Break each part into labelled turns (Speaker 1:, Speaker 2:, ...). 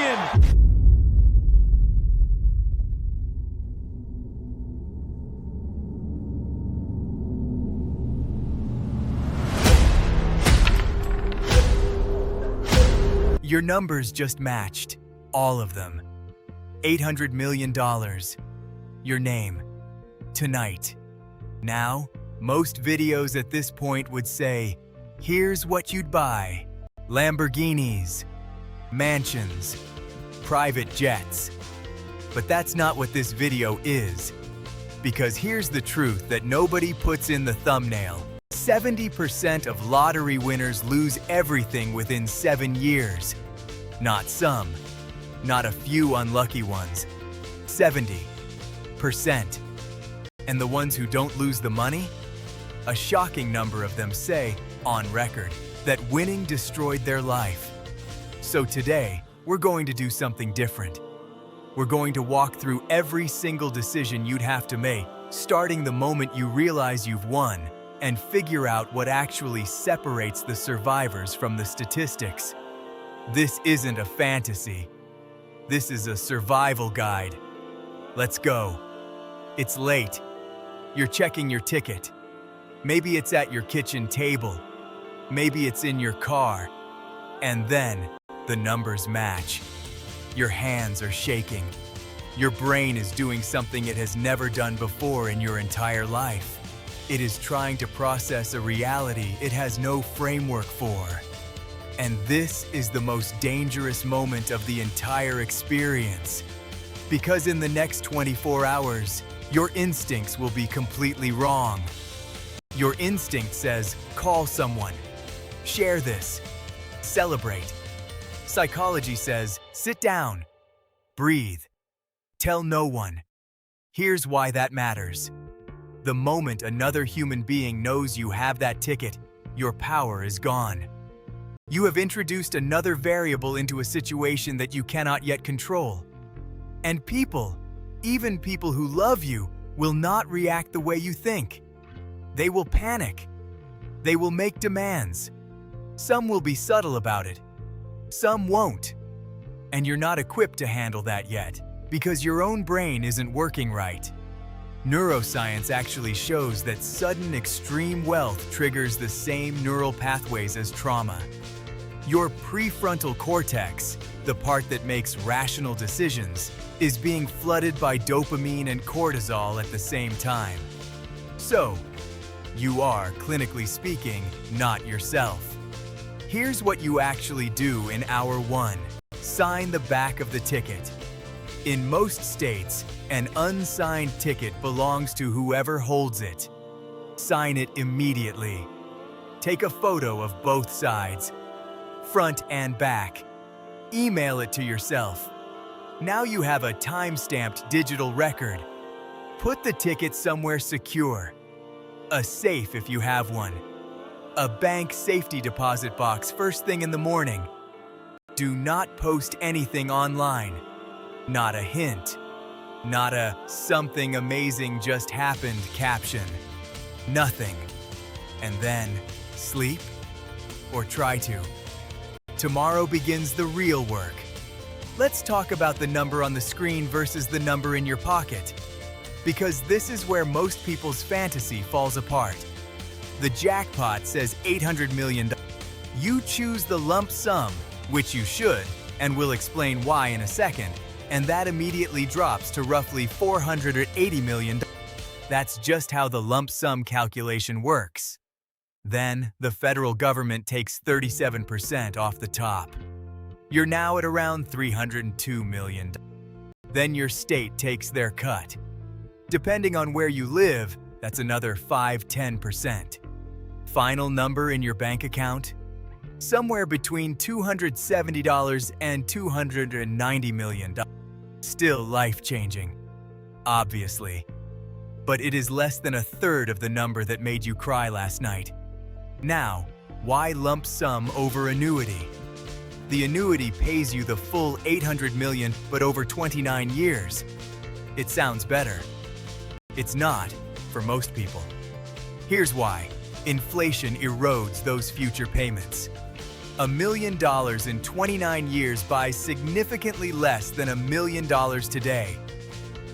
Speaker 1: million.
Speaker 2: Your numbers just matched, all of them. $800 million. Your name. Tonight. Now, most videos at this point would say, here's what you'd buy. Lamborghinis, mansions, private jets. But that's not what this video is. Because here's the truth that nobody puts in the thumbnail. 70% of lottery winners lose everything within 7 years. Not some, not a few unlucky ones. 70%. And the ones who don't lose the money? A shocking number of them say, on record, that winning destroyed their life. So today, we're going to do something different. We're going to walk through every single decision you'd have to make, starting the moment you realize you've won, and figure out what actually separates the survivors from the statistics. This isn't a fantasy. This is a survival guide. Let's go. It's late. You're checking your ticket. Maybe it's at your kitchen table. Maybe it's in your car. And then, the numbers match. Your hands are shaking. Your brain is doing something it has never done before in your entire life. It is trying to process a reality it has no framework for. And this is the most dangerous moment of the entire experience. Because in the next 24 hours, your instincts will be completely wrong. Your instinct says, call someone, share this, celebrate. Psychology says, sit down, breathe, tell no one. Here's why that matters. The moment another human being knows you have that ticket, your power is gone. You have introduced another variable into a situation that you cannot yet control. And people, even people who love you, will not react the way you think. They will panic. They will make demands. Some will be subtle about it. Some won't. And you're not equipped to handle that yet, because your own brain isn't working right. Neuroscience actually shows that sudden extreme wealth triggers the same neural pathways as trauma. Your prefrontal cortex, the part that makes rational decisions, is being flooded by dopamine and cortisol at the same time. So, you are, clinically speaking, not yourself. Here's what you actually do in hour 1. Sign the back of the ticket. In most states, an unsigned ticket belongs to whoever holds it. Sign it immediately. Take a photo of both sides, front and back. Email it to yourself. Now you have a time-stamped digital record. Put the ticket somewhere secure. A safe if you have one. A bank safety deposit box first thing in the morning. Do not post anything online. Not a hint. Not a "something amazing just happened" caption. Nothing. And then, sleep? Or try to. Tomorrow begins the real work. Let's talk about the number on the screen versus the number in your pocket. Because this is where most people's fantasy falls apart. The jackpot says $800 million. You choose the lump sum, which you should, and we'll explain why in a second, and that immediately drops to roughly $480 million. That's just how the lump sum calculation works. Then, the federal government takes 37% off the top. You're now at around $302 million. Then your state takes their cut. Depending on where you live, that's another 5–10%. Final number in your bank account? Somewhere between $270 and $290 million. Still life-changing, obviously. But it is less than a third of the number that made you cry last night. Now, why lump sum over annuity? The annuity pays you the full $800 million, but over 29 years. It sounds better. It's not, for most people. Here's why. Inflation erodes those future payments. $1 million in 29 years buys significantly less than $1 million today.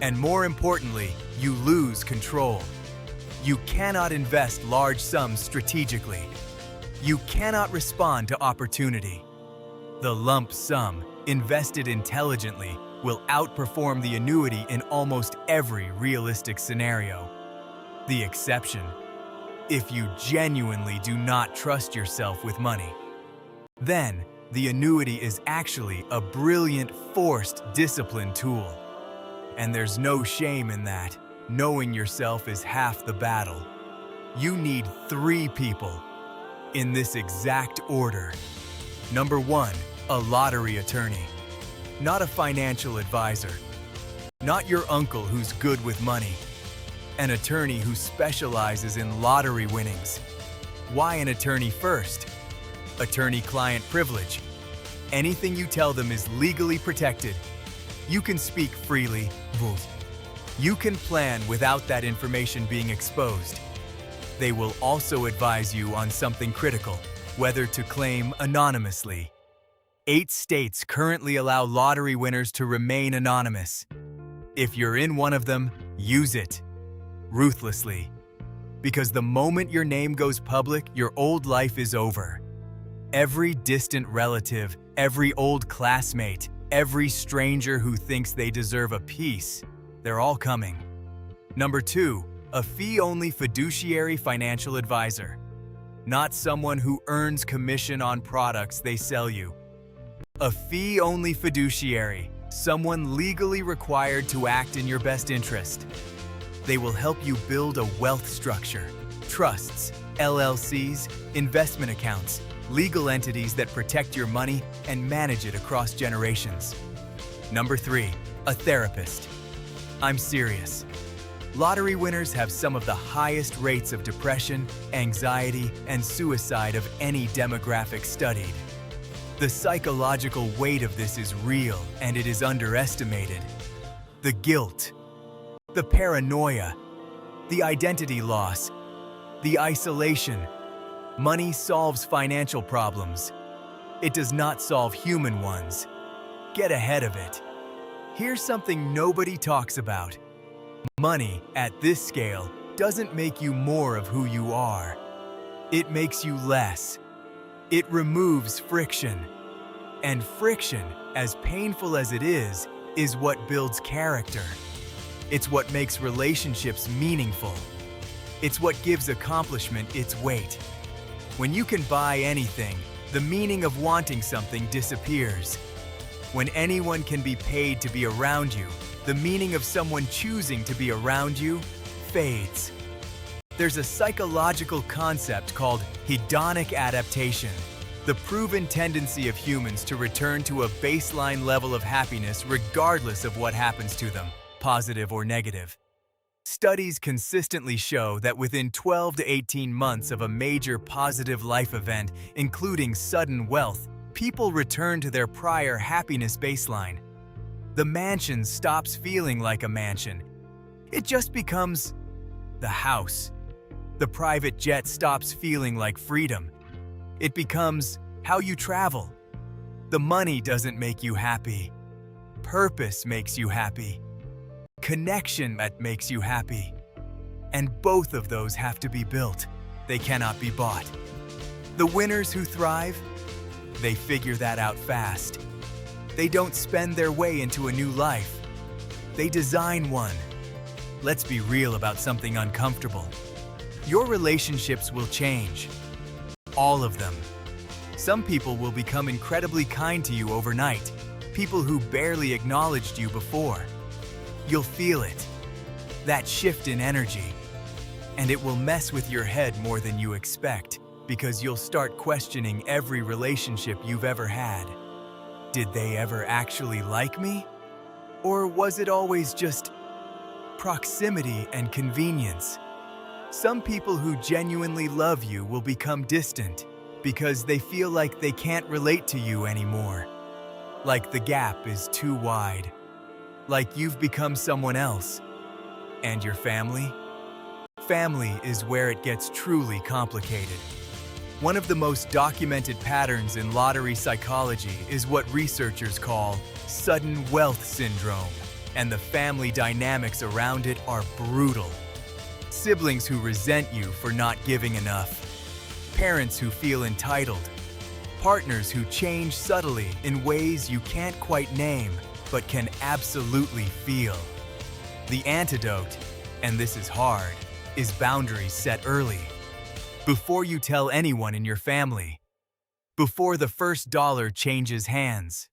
Speaker 2: And more importantly, you lose control. You cannot invest large sums strategically. You cannot respond to opportunity. The lump sum, invested intelligently, will outperform the annuity in almost every realistic scenario. The exception, if you genuinely do not trust yourself with money. Then, the annuity is actually a brilliant forced discipline tool. And there's no shame in that. Knowing yourself is half the battle. You need 3 people, in this exact order. Number 1, a lottery attorney. Not a financial advisor. Not your uncle who's good with money. An attorney who specializes in lottery winnings. Why an attorney first? Attorney-client privilege. Anything you tell them is legally protected. You can speak freely. You can plan without that information being exposed. They will also advise you on something critical, whether to claim anonymously. 8 states currently allow lottery winners to remain anonymous. If you're in one of them, use it. Ruthlessly. Because the moment your name goes public, your old life is over. Every distant relative, every old classmate, every stranger who thinks they deserve a piece, they're all coming. Number 2, a fee-only fiduciary financial advisor. Not someone who earns commission on products they sell you. A fee-only fiduciary, someone legally required to act in your best interest. They will help you build a wealth structure, trusts, LLCs, investment accounts, legal entities that protect your money and manage it across generations. Number 3, a therapist. I'm serious. Lottery winners have some of the highest rates of depression, anxiety, and suicide of any demographic studied. The psychological weight of this is real and it is underestimated. The guilt, the paranoia, the identity loss, the isolation. Money solves financial problems. It does not solve human ones. Get ahead of it. Here's something nobody talks about. Money, at this scale, doesn't make you more of who you are. It makes you less. It removes friction. And friction, as painful as it is what builds character. It's what makes relationships meaningful. It's what gives accomplishment its weight. When you can buy anything, the meaning of wanting something disappears. When anyone can be paid to be around you, the meaning of someone choosing to be around you fades. There's a psychological concept called hedonic adaptation, the proven tendency of humans to return to a baseline level of happiness regardless of what happens to them, positive or negative. Studies consistently show that within 12 to 18 months of a major positive life event, including sudden wealth, people return to their prior happiness baseline. The mansion stops feeling like a mansion. It just becomes the house. The private jet stops feeling like freedom. It becomes how you travel. The money doesn't make you happy. Purpose makes you happy. Connection that makes you happy. And both of those have to be built. They cannot be bought. The winners who thrive, they figure that out fast. They don't spend their way into a new life. They design one. Let's be real about something uncomfortable. Your relationships will change. All of them. Some people will become incredibly kind to you overnight. People who barely acknowledged you before. You'll feel it. That shift in energy. And it will mess with your head more than you expect, because you'll start questioning every relationship you've ever had. Did they ever actually like me? Or was it always just proximity and convenience? Some people who genuinely love you will become distant because they feel like they can't relate to you anymore. Like the gap is too wide. Like you've become someone else. And your family? Family is where it gets truly complicated. One of the most documented patterns in lottery psychology is what researchers call sudden wealth syndrome, and the family dynamics around it are brutal. Siblings who resent you for not giving enough, parents who feel entitled, partners who change subtly in ways you can't quite name but can absolutely feel. The antidote, and this is hard, is boundaries set early. Before you tell anyone in your family, before the first dollar changes hands,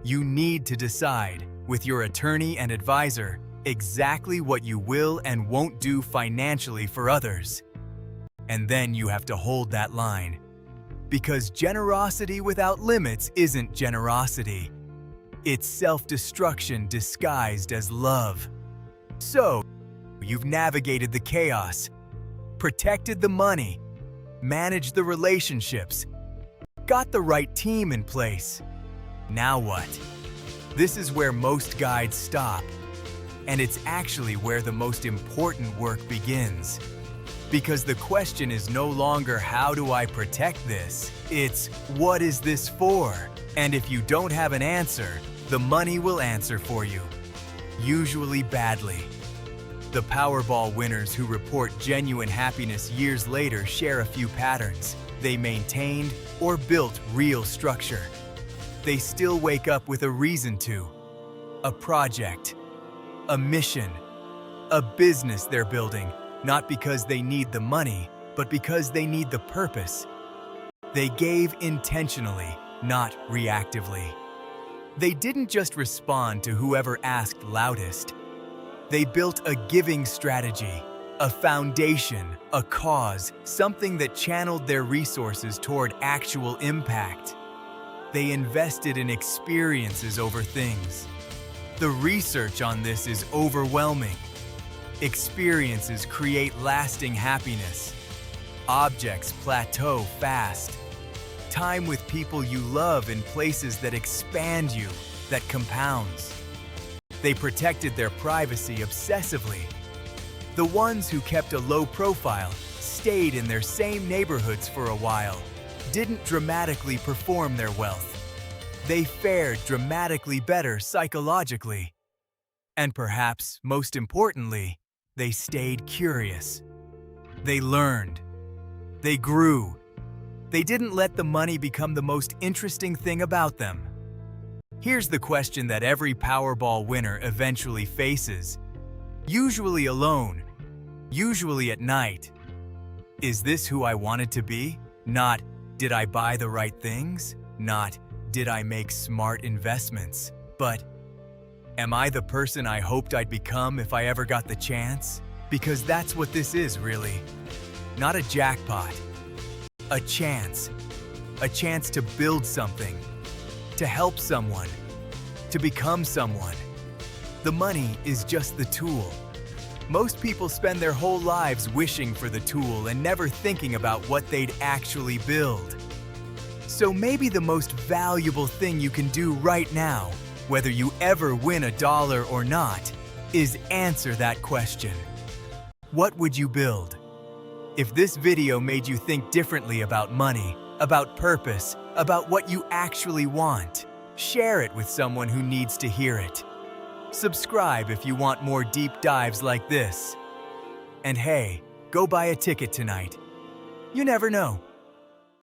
Speaker 2: you need to decide with your attorney and advisor exactly what you will and won't do financially for others. And then you have to hold that line. Because generosity without limits isn't generosity. It's self-destruction disguised as love. So, you've navigated the chaos, protected the money, managed the relationships, got the right team in place. Now what? This is where most guides stop, and it's actually where the most important work begins. Because the question is no longer how do I protect this, it's what is this for? And if you don't have an answer, the money will answer for you, usually badly. The Powerball winners who report genuine happiness years later share a few patterns. They maintained or built real structure. They still wake up with a reason to, a project, a mission, a business they're building, not because they need the money, but because they need the purpose. They gave intentionally, not reactively. They didn't just respond to whoever asked loudest. They built a giving strategy, a foundation, a cause, something that channeled their resources toward actual impact. They invested in experiences over things. The research on this is overwhelming. Experiences create lasting happiness. Objects plateau fast. Time with people you love in places that expand you, that compounds. They protected their privacy obsessively. The ones who kept a low profile stayed in their same neighborhoods for a while, didn't dramatically perform their wealth. They fared dramatically better psychologically. And perhaps most importantly, they stayed curious. They learned. They grew. They didn't let the money become the most interesting thing about them. Here's the question that every Powerball winner eventually faces, usually alone, usually at night. Is this who I wanted to be? Not, did I buy the right things? Not, did I make smart investments? But, am I the person I hoped I'd become if I ever got the chance? Because that's what this is, really. Not a jackpot. A chance. A chance to build something. To help someone. To become someone. The money is just the tool. Most people spend their whole lives wishing for the tool and never thinking about what they'd actually build. So maybe the most valuable thing you can do right now, whether you ever win $1 or not, is answer that question. What would you build? If this video made you think differently about money, about purpose, about what you actually want, share it with someone who needs to hear it. Subscribe if you want more deep dives like this. And hey, go buy a ticket tonight. You never know.